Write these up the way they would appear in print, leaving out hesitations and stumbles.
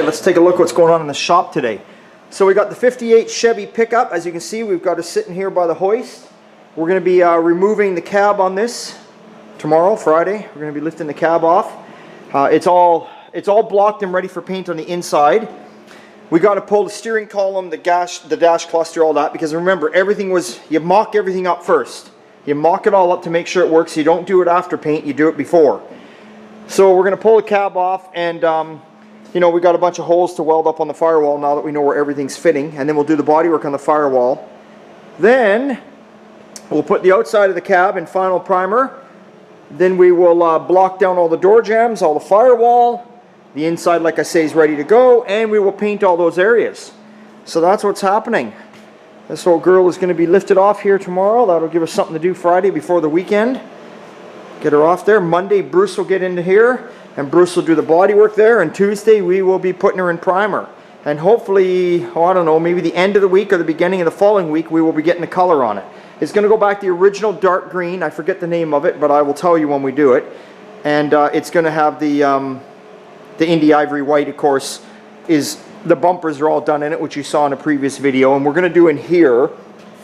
let's take a look what's going on in the shop today. So we got the 58 Chevy pickup. As you can see, we've got it sitting here by the hoist. We're going to be removing the cab on this tomorrow, Friday. We're going to be lifting the cab off. It's all blocked and ready for paint on the inside. We got to pull the steering column, the dash cluster, all that, because remember, you mock everything up first. You mock it all up to make sure it works. You don't do it after paint, you do it before. So we're going to pull the cab off, and you know, we got a bunch of holes to weld up on the firewall now that we know where everything's fitting, and then we'll do the bodywork on the firewall. Then we'll put the outside of the cab in final primer. Then we will block down all the door jambs, all the firewall. The inside, like I say, is ready to go, and we will paint all those areas. So that's what's happening. This old girl is going to be lifted off here tomorrow. That'll give us something to do Friday before the weekend. Get her off there. Monday, Bruce will get into here, and Bruce will do the body work there, and Tuesday we will be putting her in primer. And hopefully, I don't know, maybe the end of the week or the beginning of the following week, we will be getting the color on it. It's going to go back to the original dark green. I forget the name of it, but I will tell you when we do it. And it's going to have the Indy Ivory White, of course, the bumpers are all done in it, which you saw in a previous video. And we're going to do in here,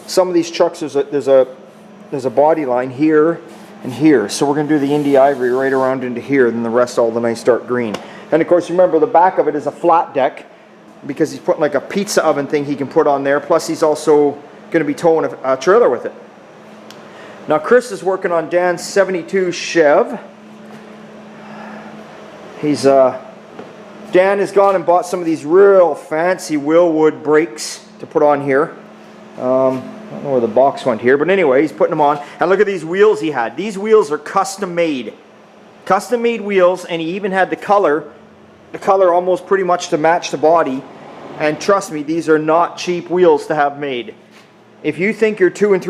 some of these trucks, there's a body line here and here. So we're going to do the Indy Ivory right around into here, and then the rest all the nice dark green. And of course, remember, the back of it is a flat deck, because he's putting like a pizza oven thing he can put on there. Plus he's also going to be towing a trailer with it. Now Chris is working on Dan's 72 Chev. Dan has gone and bought some of these real fancy Wilwood brakes to put on here. I don't know where the box went here, but anyway, he's putting them on. And look at these wheels he had. These wheels are custom made. Custom made wheels, and he even had the color almost pretty much to match the body. And trust me, these are not cheap wheels to have made. If you think your $2,000 and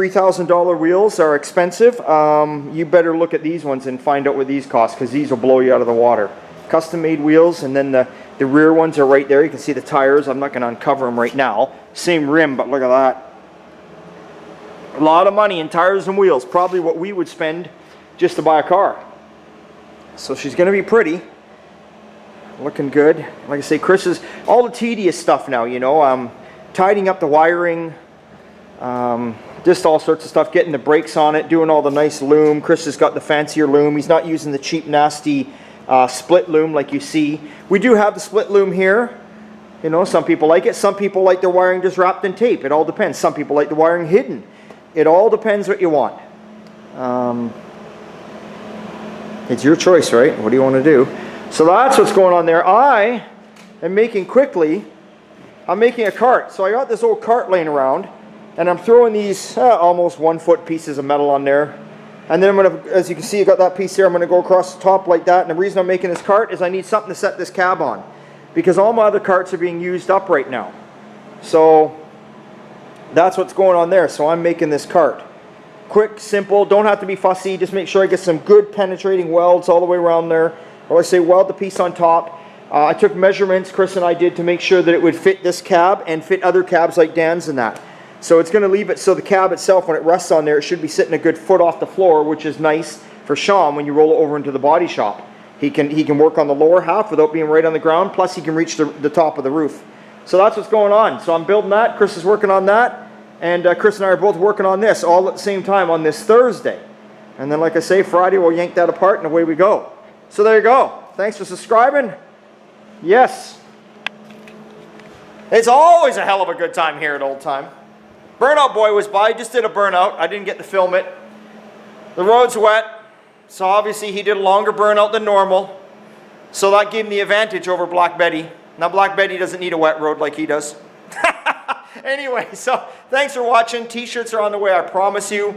$3,000 wheels are expensive, you better look at these ones and find out what these cost, because these will blow you out of the water. Custom made wheels, and then the rear ones are right there. You can see the tires. I'm not going to uncover them right now. Same rim, but look at that. A lot of money in tires and wheels. Probably what we would spend just to buy a car. So she's going to be pretty. Looking good. Like I say, Chris is all the tedious stuff now, you know. Tidying up the wiring. Just all sorts of stuff. Getting the brakes on it. Doing all the nice loom. Chris has got the fancier loom. He's not using the cheap, nasty split loom like you see. We do have the split loom here. You know, some people like it. Some people like their wiring just wrapped in tape. It all depends. Some people like the wiring hidden. It all depends what you want. It's your choice, right? What do you want to do? So that's what's going on there. I am making I'm making a cart. So I got this old cart laying around, and I'm throwing these almost 1 foot pieces of metal on there. And then I'm going to, as you can see, I got that piece here. I'm going to go across the top like that. And the reason I'm making this cart is I need something to set this cab on, because all my other carts are being used up right now. So that's what's going on there. So I'm making this cart. Quick, simple, don't have to be fussy. Just make sure I get some good penetrating welds all the way around there. Or I say weld the piece on top. I took measurements, Chris and I did, to make sure that it would fit this cab and fit other cabs like Dan's and that. So it's going to leave it so the cab itself, when it rests on there, it should be sitting a good foot off the floor, which is nice for Sean when you roll it over into the body shop. He can work on the lower half without being right on the ground, plus he can reach the top of the roof. So that's what's going on. So I'm building that, Chris is working on that, and Chris and I are both working on this all at the same time on this Thursday. And then, like I say, Friday we'll yank that apart and away we go. So there you go. Thanks for subscribing. Yes. It's always a hell of a good time here at Old Time. Burnout Boy was by, just did a burnout. I didn't get to film it. The road's wet, so obviously he did a longer burnout than normal. So that gave him the advantage over Black Betty. Now Black Betty doesn't need a wet road like he does. Anyway, so thanks for watching. T-shirts are on the way, I promise you.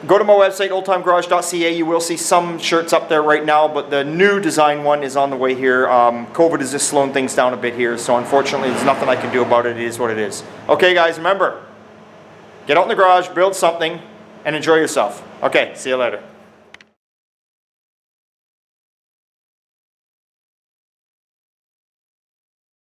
Go to my website, oldtimegarage.ca. You will see some shirts up there right now, but the new design one is on the way here. COVID is just slowing things down a bit here, so unfortunately there's nothing I can do about it. It is what it is. Okay, guys, remember, get out in the garage, build something, and enjoy yourself. Okay, see you later.